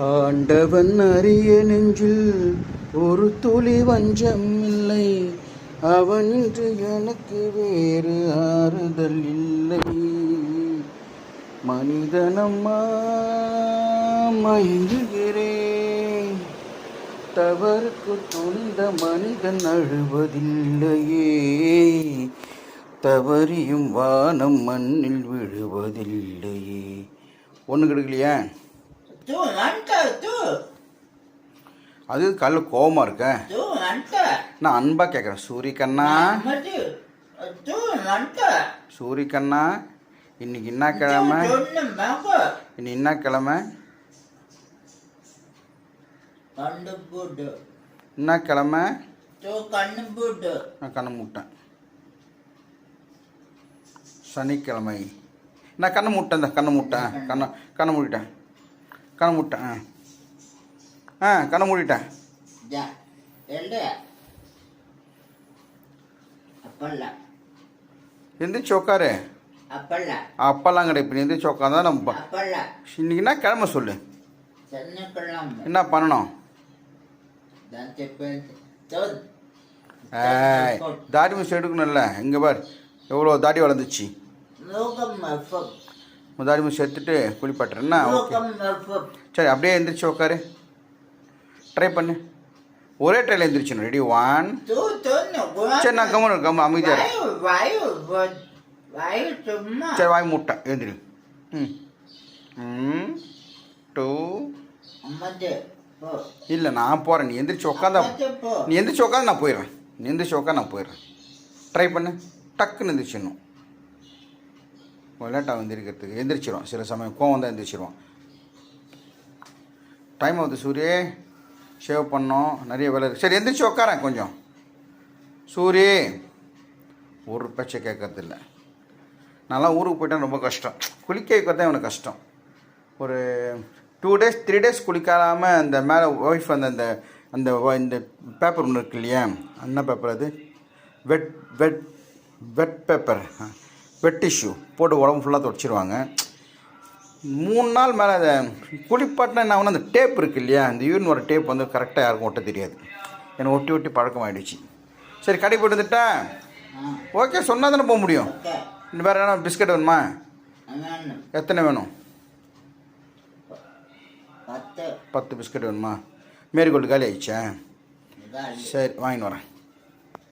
ஆண்டவன் அரிய நெஞ்சில் ஒரு துளி வஞ்சம் இல்லை. அவன் இன்று எனக்கு வேறு ஆறுதல் இல்லை. மனிதனம்மா மயங்குகிறேன். தவறுக்கு துணிந்த மனிதன் அழுவதில்லையே. தவறியும் வானம் மண்ணில் விழுவதில்லையே. ஒன்று கிடைக்கலையா? அது கல் கோபமாக இருக்க. நான் அன்பா கேட்குறேன். சூரியக்கண்ணா, சூரியக்கண்ணா, இன்னைக்கு என்ன கிழமை? இன்னைக்கு என்ன கிழமை? என்ன கிழமை? நான் கண்ணு மூட்டேன். சனிக்கிழமை. நான் கண்ணு மூட்டேன். இந்த கண்ணு மூட்டேன். கண்ணை மூடிட்டேன். கண்ணை மூட்டேன். கண்ணை மூடிட்டேன். எந்திரிச்சு உட்காரு. அப்பெல்லாம் கிடையாது. எந்திரிச்சு உட்காந்து நம்ம இன்னைக்கு என்ன கிழமை சொல்லு. என்ன பண்ணணும்? தாடி மிஸ் எடுக்கணும்ல. இங்கே பார் எவ்வளோ தாடி வளர்ந்துச்சு. தாடி மிஸ் எடுத்துட்டு குளிப்பாட்டுறேன்னா ஓகே. சரி, அப்படியே எந்திரிச்சு உட்காரு. ட்ரை பண்ணு. ஒரே ட்ரையில் எந்திரிச்சணும். ரெடி? 1. சரி, நான் கம்மன் அமைதியாக. சரி, வாய் மூட்டை எழுந்திரி. 2. இல்லை, நான் போகிறேன். நீ எந்திரிச்சு உட்காந்தா நான் போயிடுறேன். நீ எந்திரிச்சு உட்காந்து நான் போயிடுறேன். ட்ரை பண்ணு. டக்குன்னு எந்திரிச்சிடணும். லேட்டாக எந்திரிக்கிறதுக்கு எந்திரிச்சிடும். சில சமயம் கோவம் தான் எந்திரிச்சிடுவான். டைம் ஆகுது சூரிய. ஷேவ் பண்ணோம். நிறைய வேலை இருக்குது. சரி, எந்திரிச்சு உட்காரேன் கொஞ்சம். சூரிய ஒரு பேச்சை கேட்கறதில்ல. நான்லாம் ஊருக்கு போயிட்டேன். ரொம்ப கஷ்டம். குளிக்க வைக்கிறதே எனக்கு கஷ்டம். ஒரு 2 days 3 days குளிக்காமல் அந்த மேலே ஒய்ஃப் அந்த அந்த இந்த பேப்பர் ஒன்று இருக்கு இல்லையா? என்ன பேப்பர் அது? வெட் பேப்பர், வெட் டிஷ்யூ போட்டு உடம்பு ஃபுல்லாக துடைச்சிருவாங்க. 3 நாள் மேலே அதை குளிப்பாட்டினா என்ன ஆகுனா, அந்த டேப் இருக்குது இல்லையா? அந்த யூரின் வர டேப் வந்து கரெக்டாக யாருக்கும் ஒட்ட தெரியாது. எனக்கு ஒட்டி ஒட்டி பழக்கம் ஆகிடுச்சு. சரி, கடை போட்டு வந்துட்டேன். ஓகே, சொன்னால் தானே போக முடியும். இன்னும் வேறு என்ன பிஸ்கட் வேணுமா? எத்தனை வேணும்? 10 பிஸ்கட் வேணுமா? மேரிகோல்டு காலி ஆயிடுச்சா? சரி, வாங்கின்னு வரேன்.